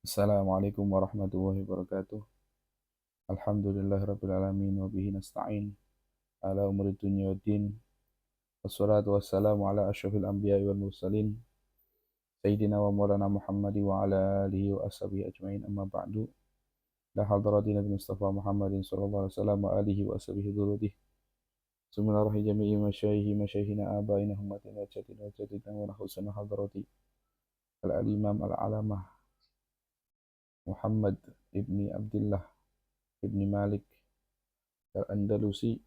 Assalamualaikum warahmatullahi wabarakatuh. Alhamdulillahirabbil alamin wa bihi nasta'in ala umuri dunya waddin. Wassalatu wassalamu ala asyrafil anbiya'i wal mursalin sayyidina wa maulana Muhammadi wa ala alihi wa ashabihi ajmain amma ba'du. La hadratin Nabi Mustafa Muhammadin sallallahu alaihi wasallam wa alihi wa ashabihi dzurriyyah. Bismillahirrahmanirrahim jami'i masyayikhi masyayikhina abaina hummatina wa jaddina wa jaddina wa nahusana hadrati al-imam al-alamah Muhammad ibni Abdullah ibni Malik al-Andalusi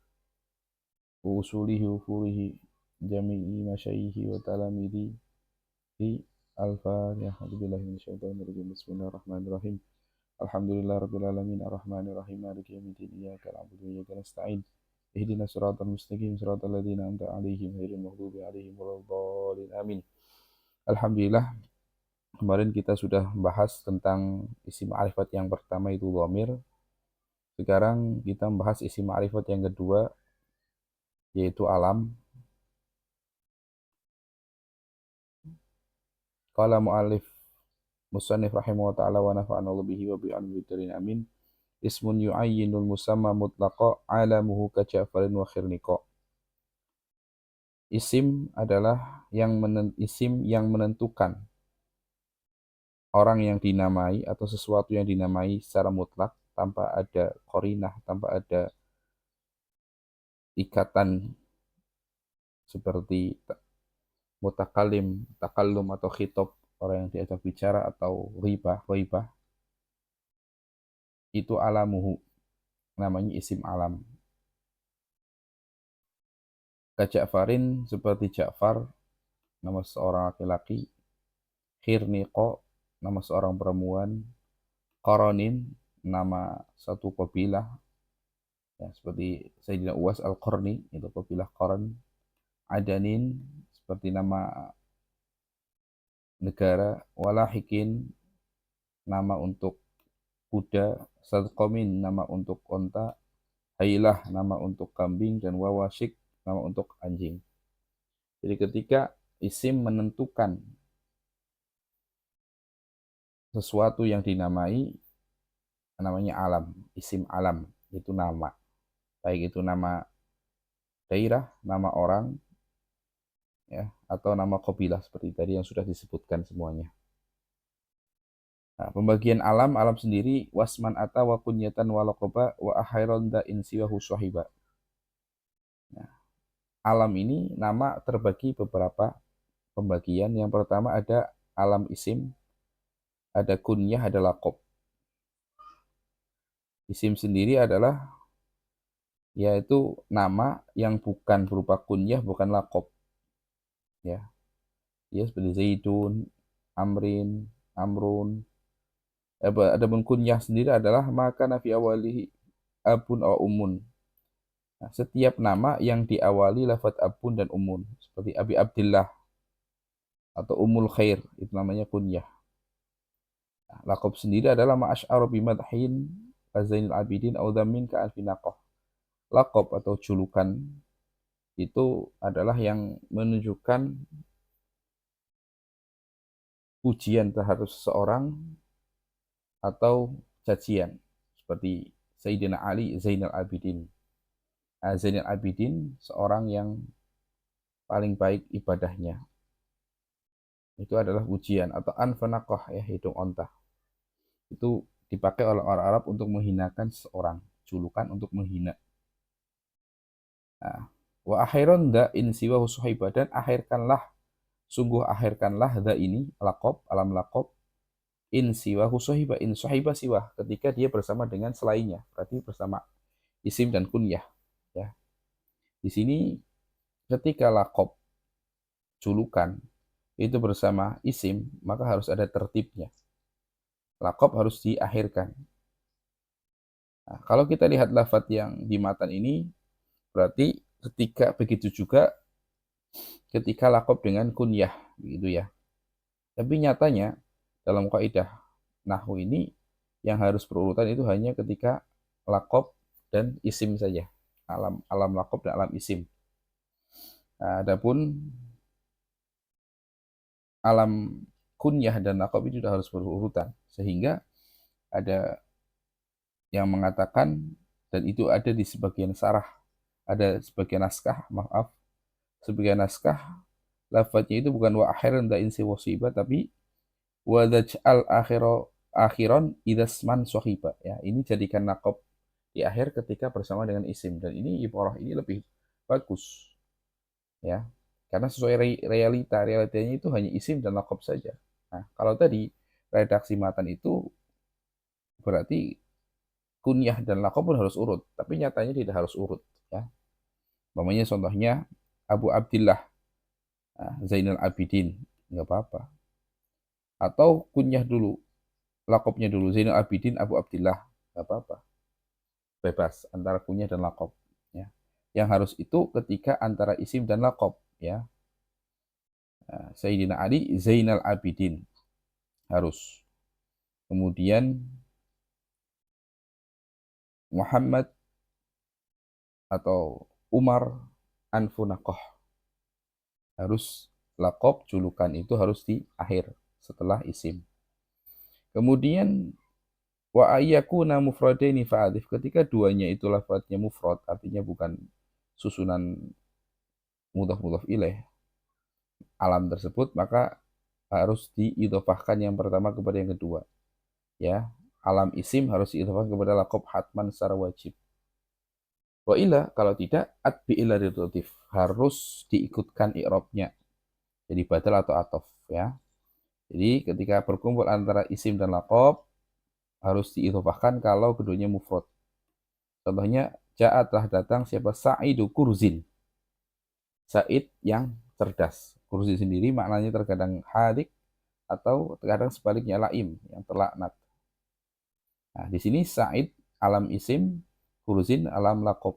وفوره جميع مشايخه وتلاميذه في الفاتحة. أعوذ بالله من الشيطان الرجيم. بسم الله الرحمن الرحيم. الحمد لله رب العالمين الرحمن الرحيم مالك يوم الدين إياك نعبد وإياك نستعين اهدنا الصراط المستقيم صراط الذين أنعمت عليهم غير المغضوب عليهم ولا الضالين آمين. Alhamdulillah, kemarin kita sudah bahas tentang isim ma'rifat yang pertama itu dhamir. Sekarang kita membahas isim ma'rifat yang kedua yaitu alam. Qala mu'allif musannif rahimahullah ta'ala wa nafa'ana bihi wa bi'almi amin. Ismun yu'ayyinul musamma mutlaqa alamuhu ka Ja'farin wa khirniqa. Isim adalah isim yang menentukan orang yang dinamai atau sesuatu yang dinamai secara mutlak tanpa ada qarinah, tanpa ada ikatan seperti mutakallim, takallum atau khitab, orang yang diajak bicara atau ghaibah, itu alamuhu, namanya isim alam. Ka Ja'farin, seperti Ja'far, nama seorang laki-laki. Khirniqo, nama seorang perempuan. Qaranin, nama satu kabilah, ya, seperti Sayyidina Uwais Al-Qarni, itu kabilah Qaran. Adanin, seperti nama negara. Walahikin, nama untuk kuda. Sadqamin, nama untuk onta. Hailah, nama untuk kambing. Dan wawashik, nama untuk anjing. Jadi ketika isim menentukan sesuatu yang dinamai, namanya alam, isim alam, itu nama. Baik itu nama daerah, nama orang, ya, atau nama kabilah seperti tadi yang sudah disebutkan semuanya. Nah, pembagian alam sendiri wasman ata wa kunyatan wa laqaba wa ahairon da insiwahu swahiba. Nah, alam ini nama terbagi beberapa pembagian. Yang pertama ada alam isim, ada kunyah, ada laqab. Isim sendiri adalah yaitu nama yang bukan berupa kunyah, bukan laqab. Ya, ya seperti Zaidun, Amrin, Amrun. Adapun kunyah sendiri adalah maka nafi awalihi abun atau umun. Nah, setiap nama yang diawali lafaz abun dan umun, seperti Abi Abdillah atau Ummul Khair, itu namanya kunyah. Nah, laqab sendiri adalah ma'asy'aru bimadhin Zainul Abidin au dhammin ka alfinaqah. Laqab atau julukan itu adalah yang menunjukkan pujian terhadap seseorang atau cacian, seperti Sayyidina Ali Zainal Abidin. Zainal Abidin seorang yang paling baik ibadahnya. Itu adalah pujian. Atau anfanaqah, ya, hidung onta. Itu dipakai oleh orang Arab untuk menghinakan seseorang, julukan untuk menghina. Nah, wa akhiran da in siwa suhaibah, dan akhirkanlah, sungguh akhirkanlah da ini laqab, alam laqab, in siwa suhaibah, in suhaibah siwa, ketika dia bersama dengan selainnya, berarti bersama isim dan kunyah, ya. Di sini ketika laqab, julukan itu bersama isim, maka harus ada tertibnya. Laqab harus diakhirkan. Nah, kalau kita lihat lafadz yang di matan ini, berarti ketika begitu juga ketika laqab dengan kunyah, gitu ya. Tapi nyatanya dalam kaidah nahwu ini yang harus berurutan itu hanya ketika laqab dan isim saja. Alam laqab dan alam isim. Nah, adapun alam kunyah dan laqab itu sudah harus berurutan, sehingga ada yang mengatakan, dan itu ada di sebagian sarah, ada sebagian naskah, maaf, sebagian naskah lafadznya itu bukan wa akhiran da insi wasiba, tapi wa daj'al akhiron idasman sohiba. Ya, ini jadikan laqab di akhir ketika bersama dengan isim, dan ini ibarah ini lebih bagus, ya, karena sesuai realitanya itu hanya isim dan laqab saja. Nah, kalau tadi redaksi matan itu berarti kunyah dan laqab pun harus urut, tapi nyatanya tidak harus urut, ya. Umpamanya contohnya Abu Abdillah, Zainal Abidin, nggak apa-apa. Atau kunyah dulu, laqabnya dulu Zainal Abidin Abu Abdillah, nggak apa-apa. Bebas antara kunyah dan laqab, ya. Yang harus itu ketika antara isim dan laqab, ya. Sayyidina Ali Zainal Abidin harus. Kemudian Muhammad atau Umar Anfunakoh, harus laqab julukan itu harus di akhir setelah isim. Kemudian wa ayyakuna mufradaini fa'adif, ketika duanya itu lafadznya mufrad, artinya bukan susunan mudhaf ilaih alam tersebut, maka harus diidhofahkan yang pertama kepada yang kedua, ya. Alam isim harus diidhofahkan kepada laqab hatman secara wajib. Wa illa, kalau tidak, atbi ila ridhatif, harus diikutkan i'rabnya jadi badal atau atof, ya. Jadi ketika berkumpul antara isim dan laqab harus diidhofahkan kalau keduanya mufrad. Contohnya, ja'a telah datang siapa, Sa'idu Kurzin, Sa'id yang cerdas. Kurzin sendiri maknanya terkadang hadik atau terkadang sebaliknya laim, yang terlaknat. Nah, di sini Sa'id alam isim, Kurzin alam laqab.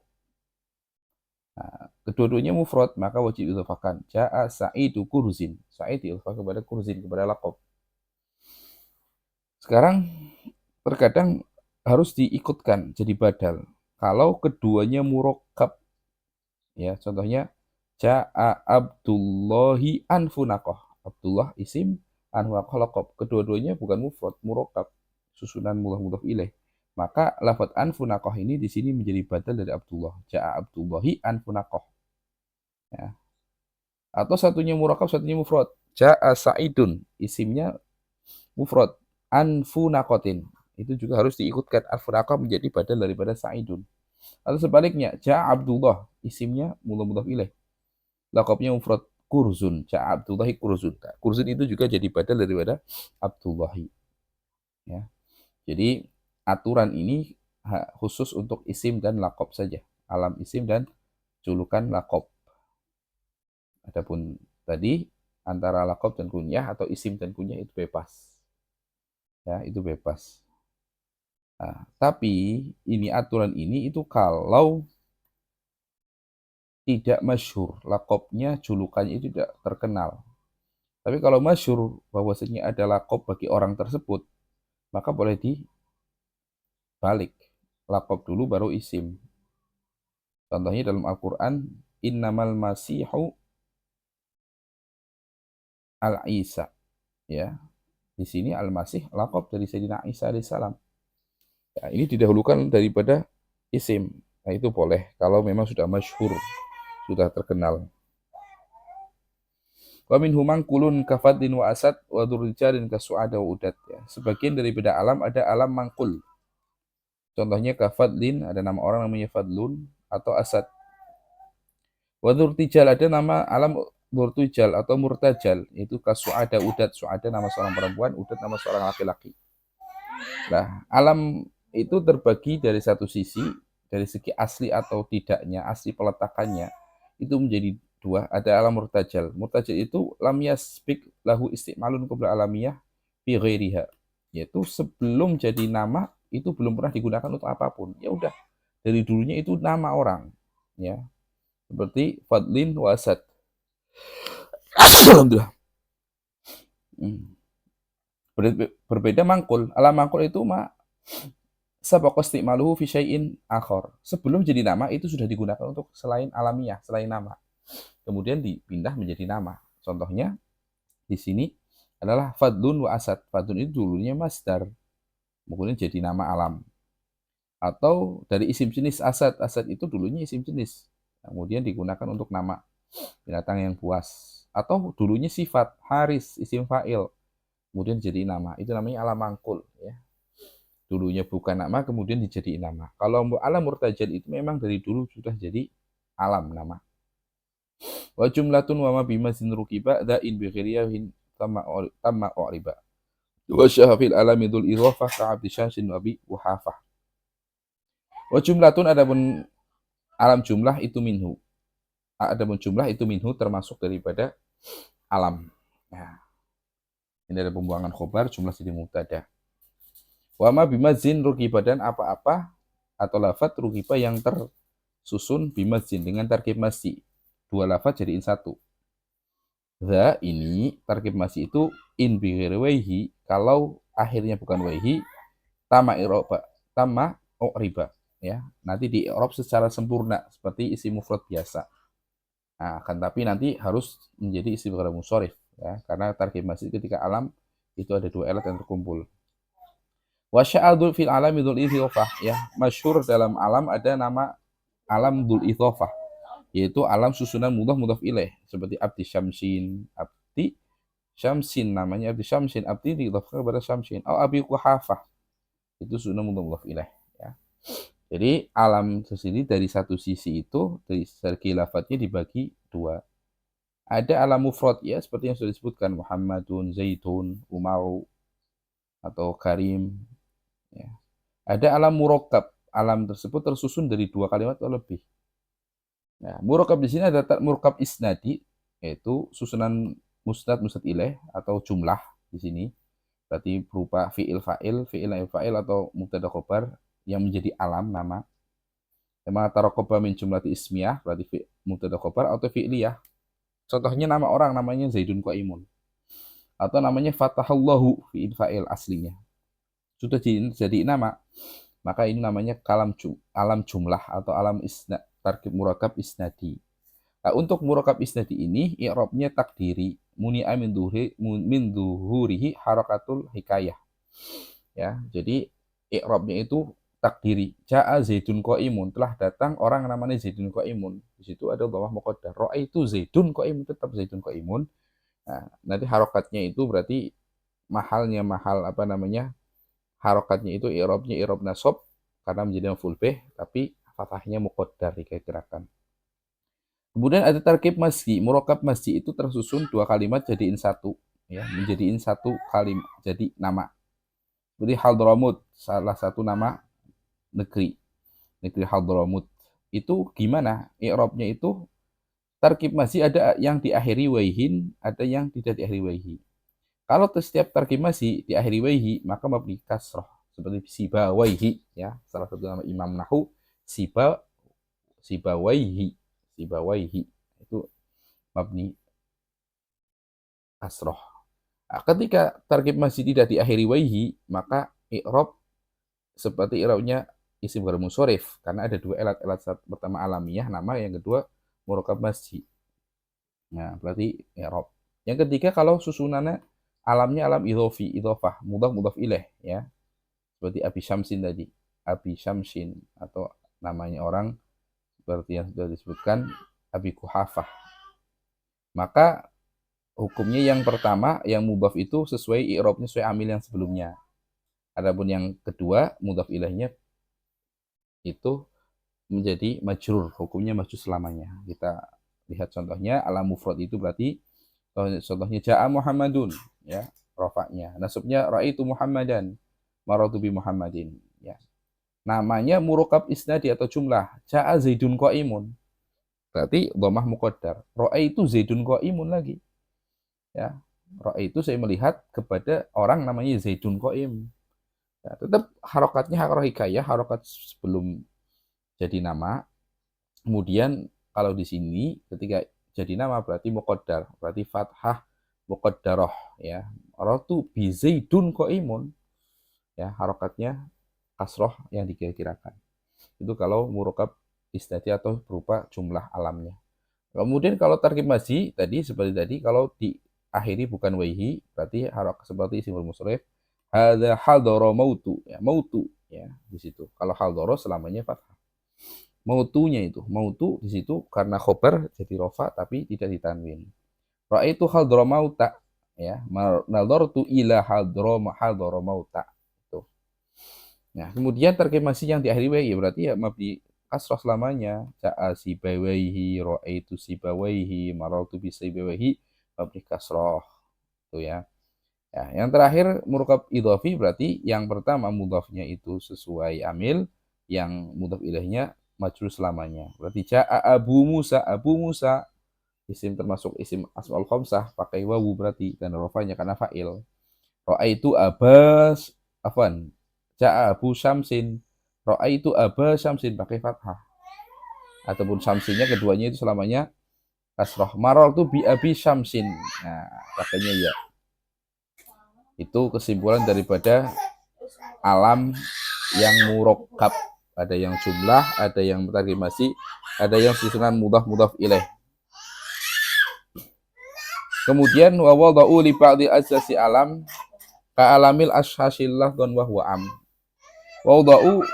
Nah, kedua-duanya mufrad, maka wajib idhofahkan. Ja'a Sa'idu Kurzin. Sa'id diidhofahkan kepada Kurzin, kepada laqab. Sekarang terkadang harus diikutkan jadi badal kalau keduanya murakkab, ya. Contohnya ja'a Abdullahi anfunakoh, Abdullah isim, anfunakoh laqab, kedua-duanya bukan mufrad, murakkab, susunan mudhaf ilaih, maka lafadz anfunakoh ini di sini menjadi badal dari Abdullah, ja'a Abdullahi anfunakoh, ya. Atau satunya murakkab, satunya mufrad, ja'a Sa'idun, isimnya mufrad, anfunakotin, itu juga harus diikutkan, anfunakoh menjadi badal daripada Sa'idun. Atau sebaliknya, ja'a Abdullah, isimnya mudhaf ilaih, laqabnya mufrad, Kurzun, ja'a Abdullahi Kurzun. Kurzun itu juga jadi badal daripada Abdullahi, ya. Jadi aturan ini khusus untuk isim dan laqab saja, alam isim dan julukan laqab. Adapun tadi antara laqab dan kunyah atau isim dan kunyah itu bebas, ya, itu bebas. Nah, tapi ini aturan ini itu kalau tidak masyhur, laqabnya, julukannya itu tidak terkenal. Tapi kalau masyhur bahwasanya ada laqab bagi orang tersebut, maka boleh dibalik, laqab dulu baru isim. Contohnya dalam Al-Qur'an, innamal masihu al-Isa, ya. Di sini al-masih laqab dari Sayyidina Isa alaihissalam. Ya, ini didahulukan daripada isim. Nah, itu boleh kalau memang sudah masyhur, sudah terkenal. Wa min humang kulun kafadin wa asad wa dzurrijalin kasu'ada wa udat, ya. Sebagian daripada alam ada alam mangkul. Contohnya kafadlin, ada nama orang namanya Fadlun, atau Asad. Wa dzurtijal, ada nama alam dzurtijal atau murtajal, itu kasu'ada udat. Su'ada nama seorang perempuan, udat nama seorang laki-laki. Nah, alam itu terbagi dari satu sisi, dari segi asli atau tidaknya, asli peletakannya, itu menjadi dua. Ada alam murtajal. Murtajal itu lam yasbik lahu istimalun qabla alamiyah fi ghairiha, yaitu sebelum jadi nama itu belum pernah digunakan untuk apapun. Ya udah, dari dulunya itu nama orang, ya. Seperti Fadlin wa Asad. Alhamdulillah. Berbeda mangkul. Alam mangkul itu sabaqa istimaluhu fi syai'in akhar. Sebelum jadi nama itu sudah digunakan untuk selain alamiah, selain nama. Kemudian dipindah menjadi nama. Contohnya di sini adalah Fadlun wa Asad. Fadlun itu dulunya masdar, kemudian jadi nama alam. Atau dari isim jenis Asad. Asad itu dulunya isim jenis, kemudian digunakan untuk nama binatang yang buas. Atau dulunya sifat Haris, isim fa'il, kemudian jadi nama. Itu namanya alam mangkul. Ya. Dulunya bukan nama, kemudian dijadiin nama. Kalau alam murtajal itu memang dari dulu sudah jadi alam nama. Wa jumlatun wa ma bimazin rukiba da'in bi ghiriyahin tamma riba. Wa syahafil alamidul idhafah ka'abdi syamsin wa bi wuhafah. Wa jumlatun adapun alam jumlah itu minhu. Adapun jumlah itu minhu termasuk daripada alam. Nah, ini ada pembuangan khobar, jumlah jadi mubtada. Wa ma bimazin rukiba dan apa-apa atau lafaz rukiba yang tersusun bimazin dengan tarkib masji. Dua lafaz jadiin satu. Za ini tarkib masji itu in bi waihi, kalau akhirnya bukan waihi, tama iroba, tama riba, ya. Nanti di i'rab secara sempurna seperti isim mufrad biasa. Nah, akan tapi nanti harus menjadi isim ghair munsharif, ya, karena tarkib masjid ketika alam itu ada dua elat yang terkumpul. Wa sya'adul fil alami dzul idhofah, ya, masyhur dalam alam ada nama alam dzul idhofah, yaitu alam susunan mudhaf mudhaf ilaih seperti abdi syamsin, namanya abdi syamsin, abdi diidhofahkan kepada syamsin, atau abi kuhafah, itu susunan mudhaf mudhaf ilaih, ya. Jadi alam tersendiri dari satu sisi itu dari segi lafadznya dibagi dua. Ada alam mufrad, ya, seperti yang sudah disebutkan Muhammadun, Zaidun, Umaru, atau Karim, ya. Ada alam murakkab, alam tersebut tersusun dari dua kalimat atau lebih. Nah, murakkab di sini ada murakkab isnadi, yaitu susunan musnad musnad ilaih atau jumlah di sini. Berarti berupa fi'il fa'il atau mubtada khobar yang menjadi alam nama. Tema tarokoba min jumlati ismiyah, berarti mubtada khobar atau fi'liyah. Contohnya nama orang namanya Zaidun Qaimun. Atau namanya Fatahallahu fi'il fa'il aslinya. Sudah jadi nama, maka ini namanya alam jumlah atau alam tarkib murakab isnadi. Nah, untuk murakab isnadi ini i'rabnya takdiri muni'a min duhurihi harakatul hikayah. Ya, jadi i'rabnya itu takdiri. Ja'a Zaidun Qaimun, telah datang orang namanya Zaidun Qaimun. Di situ ada dhammah muqaddar. Ra'aitu Zaidun Qaimun, tetap Zaidun Qaimun. Nah, nanti harokatnya itu berarti mahal apa namanya? Harokatnya itu i'rabnya i'rab nasab karena menjadi maf'ul bih, tapi fathahnya muqaddar dikira-kirakan. Kemudian ada tarkib masji. Murakab masji itu tersusun dua kalimat jadiin satu, ya, menjadiin satu kalimat jadi nama. Seperti Hadramut, salah satu nama negeri Hadramut. Itu gimana? I'rabnya itu tarkib masji ada yang diakhiri waihin, ada yang tidak diakhiri waihi. Kalau setiap tarkib masji diakhiri waihi, maka mabni kasroh. Seperti Sibawaihi, ya, salah satu nama Imam Nahu, Sibawaihi itu mabni kasroh. Nah, ketika tarkib masji tidak diakhiri waihi, maka i'rab seperti i'rabnya isim ghair munsharif karena ada dua elat pertama alamiah nama, yang kedua murakab masji. Nah, berarti i'rab. Yang ketiga kalau susunannya alamnya alam idhofah, mudhaf ilaih, ya. Seperti Abi Syamsin tadi, Abi Syamsin, atau namanya orang seperti yang sudah disebutkan Abi Kuhafah. Maka hukumnya yang pertama, yang mudhaf itu sesuai i'rabnya sesuai amil yang sebelumnya. Adapun yang kedua, mudhaf ilaihnya itu menjadi majrur, hukumnya majrur selamanya. Kita lihat contohnya, alam mufrad itu berarti contohnya ja'a Muhammadun, ya, rafa'nya. Nasabnya ra'aitu Muhammadan, maradu bi Muhammadin, ya. Namanya murakab isnadi atau jumlah, ja'a Zaidun Qaimun. Berarti dhammah muqaddar. Ra'aitu Zaidun Qaimun lagi. Ya. Ra'aitu saya melihat kepada orang namanya Zaidun Qaim. Ya, tetap harokatnya harokat hikayah, harokat sebelum jadi nama. Kemudian kalau di sini ketika jadi nama berarti muqaddar, berarti fathah muqaddarah, ya. Ratu bi Zaidun Qaimun, ya, harokatnya kasroh yang dikira-kirakan. Itu kalau murakab isnadi atau berupa jumlah alamnya. Kemudian kalau tarkib masji tadi seperti tadi, kalau di akhiri bukan waihi, berarti harok seperti isim musyrif. Hadza hadara mautu, ya mautu ya di situ. Kalau hadara selamanya fathah. Mautunya itu, mautu di situ karena khobar jadi rofa tapi tidak ditanwin. Ra'aitu hadara mauta, ya nadartu ila hadara mauta. Tuh. Nah, kemudian tarkib masih yang diakhiri wa ya berarti ya mabni kasrah selamanya. Ja'a sibawaihi, ra'aitu sibawaihi, marartu bi sibawaihi, mabni kasrah. Tuh ya. Ya, yang terakhir murkab idhofi berarti yang pertama mudhafnya itu sesuai amil, yang mudhaf ilaihnya majrur selamanya. Berarti ja'a Abu Musa isim termasuk isim asmaul khamsah pakai wawu berarti dan rofanya karena fa'il. Ra'aitu Abas afwan. Ja'a Abu Syamsin. Ra'aitu Aba Syamsin pakai fathah. Ataupun Syamsinnya keduanya itu selamanya kasrah. Maror itu bi Abi Syamsin. Nah, pakainya ya. Itu kesimpulan daripada alam yang murokkab. Ada yang jumlah, ada yang tarkimasi, ada yang susunan mudhaf ilaih. Kemudian wa wada'u li ba'di ajzasi alam ka alamil ashashillah don wa huwa am. Wada'u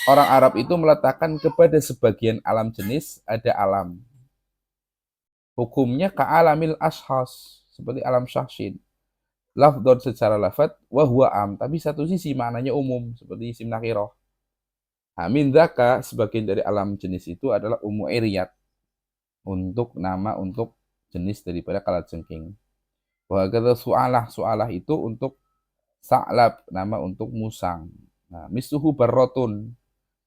orang Arab itu meletakkan kepada sebagian alam jenis ada alam. Hukumnya ka alamil ashas seperti alam syahsin. Lafdon secara lafad wa huwa am, tapi satu sisi maknanya umum seperti isim nakirah. Min dzaka sebagian dari alam jenis itu adalah umu iriyat untuk nama untuk jenis daripada kalajengking. Wa kata su'alah itu untuk sa'lab nama untuk musang. Nah, misuhu barrotun.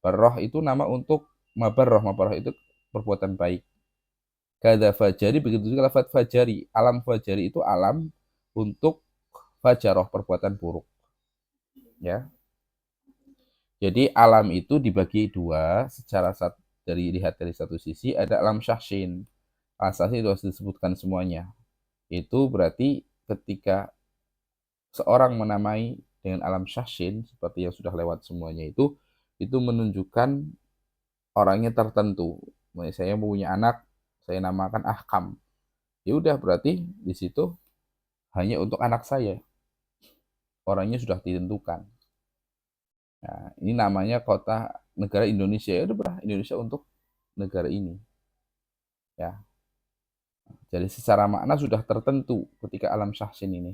Barroh itu nama untuk mabarroh itu perbuatan baik. Kada fajari begitu juga lafaz fajari. Alam fajari itu alam untuk fajaroh perbuatan buruk. Ya. Jadi alam itu dibagi dua secara lihat dari satu sisi ada alam syahsin. Alam syahsin itu harus disebutkan semuanya. Itu berarti ketika seorang menamai dengan alam syahsin seperti yang sudah lewat semuanya itu menunjukkan orangnya tertentu. Saya punya anak, saya namakan Ahkam. Ya udah berarti di situ hanya untuk anak saya. Orangnya sudah ditentukan. Nah, ini namanya kota negara Indonesia. Ya udah Indonesia untuk negara ini. Ya. Jadi secara makna sudah tertentu ketika alam syahsin ini.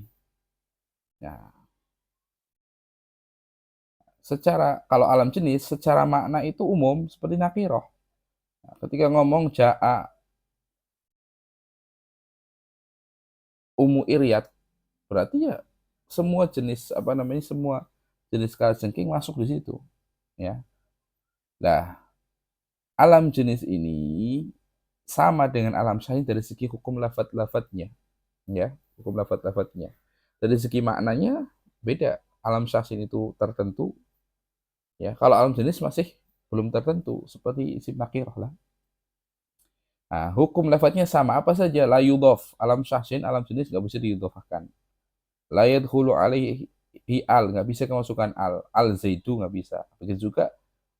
Ya. Secara kalau alam jenis secara makna itu umum seperti nakiroh. Nah, ketika ngomong ja'a umu iryat berarti ya semua jenis semua jenis kalajengking masuk di situ ya. Nah, alam jenis ini sama dengan alam syahsin dari segi hukum lafadz-lafadznya ya, hukum lafadz-lafadznya. Dari segi maknanya beda. Alam syahsin itu tertentu ya. Kalau alam jenis masih belum tertentu seperti isim nakirah lah. Nah, hukum lafadznya sama apa saja la yudhaf. Alam syahsin, alam jenis nggak bisa diyudhafkan. La yadkhulu alaihi al, nggak bisa kemasukan al zaidu nggak bisa. Begitu juga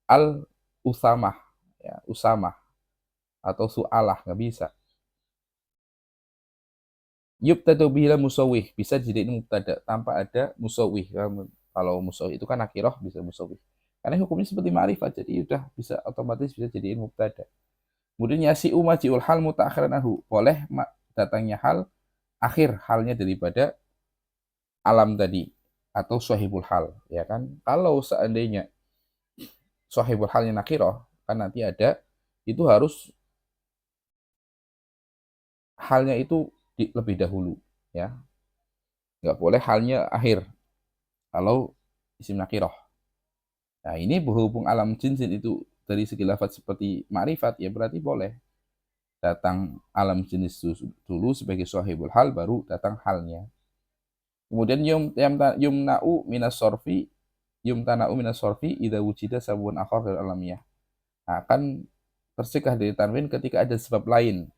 al usamah ya, usamah atau su'alah nggak bisa. Yubtadu bihi musawwih bisa dijadiin mubtada tanpa ada musawwih. Kalau musawwih itu kan nakirah bisa musawwih. Karena hukumnya seperti ma'rifat jadi udah bisa otomatis bisa jadiin mubtada. Kemudian yasi'u maji'ul hal mutaakhiran anhu. Boleh datangnya hal akhir halnya daripada alam tadi atau sahibul hal ya kan. Kalau seandainya sahibul halnya nakirah kan nanti ada itu harus halnya itu lebih dahulu ya. Nggak boleh halnya akhir kalau isim nakirah. Nah, ini berhubung alam jinsin itu dari segi lafaz seperti ma'rifat ya berarti boleh datang alam jenis dulu sebagai sahibul hal baru datang halnya. Kemudian yumna'u minas sorfi yumtana'u minas sorfi idza wujida sabun akhar dari alamiyah. Akan tercegah dari tanwin ketika ada sebab lain.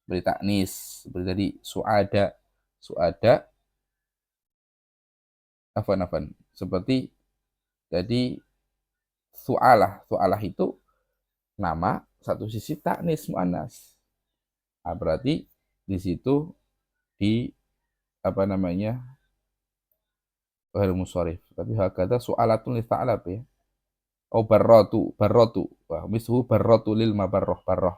Beri taknis, seperti tadi suada afan seperti jadi su'alah itu nama satu sisi taknis muannas. Nah, berarti di situ di apa namanya ghairu munsharif. Tapi hakada su'alatun li ta'lab ya. Oh barrotu. Wah, mishu barrotu lil mabarroh barroh.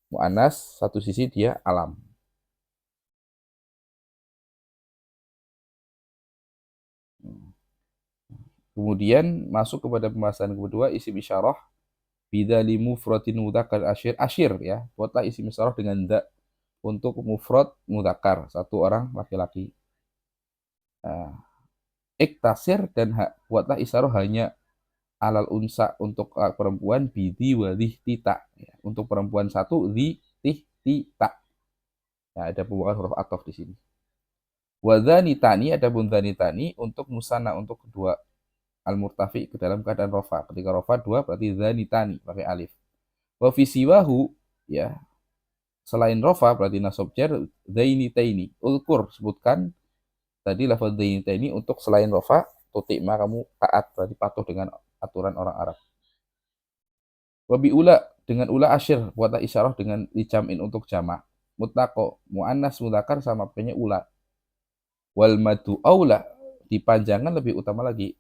Mu'anas satu sisi dia alam. Kemudian masuk kepada pembahasan kedua isim isyarah bidali mufradin mudzakkar asyir ya. Buatlah isim isyarah dengan da untuk mufrad mudzakkar, satu orang laki-laki. Nah, iktasir dan buatlah isyarah hanya alal unsa untuk perempuan bidi wadih tita ya. Untuk perempuan satu di tih tita. Nah, ada pembukaan huruf ataf di sini. Wadhanitani ada dzanitani untuk musanna untuk kedua al-murtafi ke dalam keadaan rofa. Ketika rofa dua berarti dzanitani pakai alif. Wa fi siwahu ya selain rofa berarti nasab jar dzainitaini. Ulkur sebutkan tadi lafaz dzainitaini untuk selain rofa tutikma kamu taat berarti patuh dengan aturan orang Arab. Wabi ula dengan ula asyir buatlah isyarah dengan dijamin untuk jamak mutlaqo muannas mudzakkar sama punya ula. Wal madu aula dipanjangan lebih utama lagi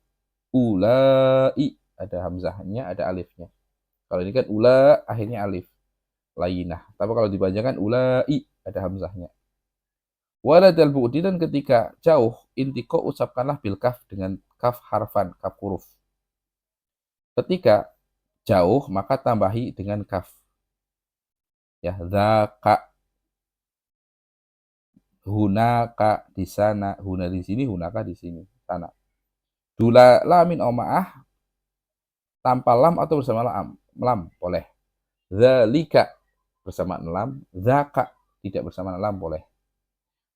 ulai ada hamzahnya ada alifnya. Kalau ini kan ula akhirnya alif lainah. Tapi kalau dipanjangkan ulai ada hamzahnya. Waladal bu'di dan ketika jauh intiko ucapkanlah bil kaf dengan kaf harfan kaf huruf. Ketika jauh maka tambahi dengan kaf. Ya, zaka hunaka di sana, huna di sini, hunaka di sini, sana. Dula lamin omaah tanpa lam atau bersama lam boleh. Zalika bersama lam, zaka tidak bersama lam boleh.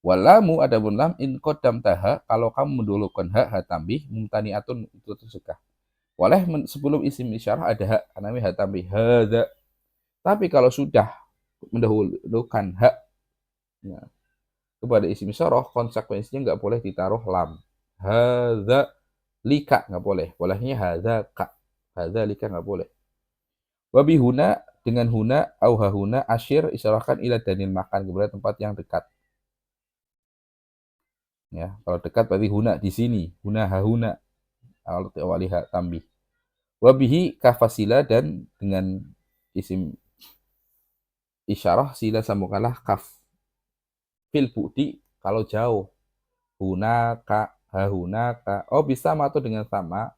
Walamu adapun lam in qaddam taha kalau kamu mendulukan ha tambih mumtaniatun itu tercegah. Boleh sebelum isim isyarah ada ha namanya ha tambih hadza. Tapi kalau sudah mendahulukan ha ya, kepada isim isyarah konsekuensinya nggak boleh ditaruh lam. Hadza lika nggak boleh. Bolehnya hadza ka. Hadza lika nggak boleh. Wabi huna dengan huna au hahuna asyir isyarahkan ila danil makan kepada tempat yang dekat. Ya, kalau dekat berarti huna di sini, huna hahuna. Kalau awaliha tambih. Wabihi kafasila dan dengan isim isyarah sila sambungkanlah kaf. Fil bu'di kalau jauh. Hunaka, hahunaka. Oh bisa sama atau dengan sama.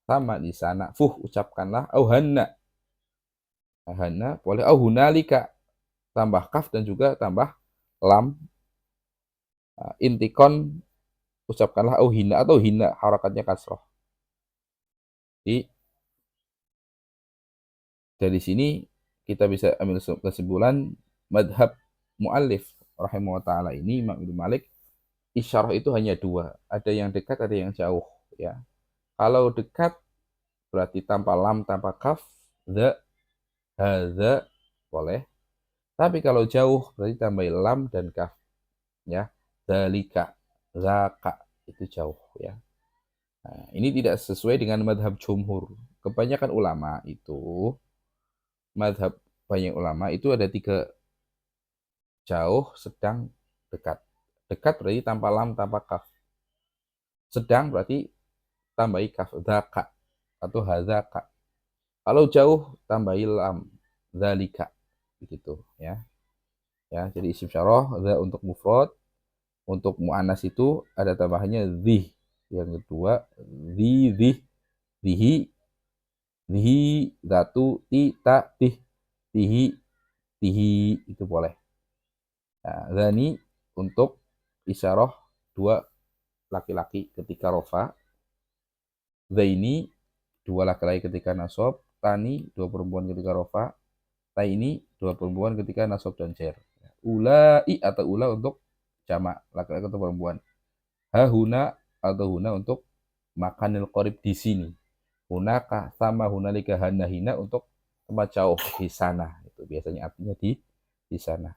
Sama di sana. Fuh ucapkanlah. Oh hanna. Hanna boleh. Oh hunalika. Tambah kaf dan juga tambah lam. Intikon ucapkanlah oh hina atau hina. Harakatnya kasroh. Jadi dari sini kita bisa ambil kesimpulan madhab mu'allif rahimahullah ta'ala ini Imam Ibnu Malik isyarah itu hanya dua, ada yang dekat ada yang jauh ya. Kalau dekat berarti tanpa lam tanpa kaf the hadza boleh, tapi kalau jauh berarti tambah lam dan kaf ya, dzalika zaka itu jauh ya. Nah, ini tidak sesuai dengan madhab jumhur. Kebanyakan ulama itu madhab banyak ulama itu ada tiga, jauh, sedang, dekat. Dekat berarti tanpa lam, tanpa kaf. Sedang berarti tambahi kaf, dzaka atau hadzaka. Kalau jauh tambahi lam, dzalika. Begitu ya. Ya, jadi isim syarah dza untuk mufrad, untuk muannas itu ada tambahannya dzih. Yang kedua dzih, dzihi, dzihi, dzatu, ti, ta, tih, tihi, tihi itu boleh. Nah, dzani untuk isyarah dua laki-laki ketika rofa, zaini dua laki-laki ketika nasab, tani dua perempuan ketika rofa, taini dua perempuan ketika nasab dan jar. Ulai atau ula untuk jamak laki-laki atau perempuan. Hahuna atau huna untuk makanil qorib di sini. Hunaka sama hunalika hanahina untuk tempat jauh di sana. Itu biasanya artinya di sana.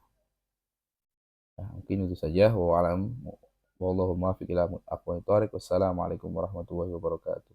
Nah, mungkin itu saja. Wallahu muwaffiq ila aqwamit thoriq. Wassalamualaikum warahmatullahi wabarakatuh.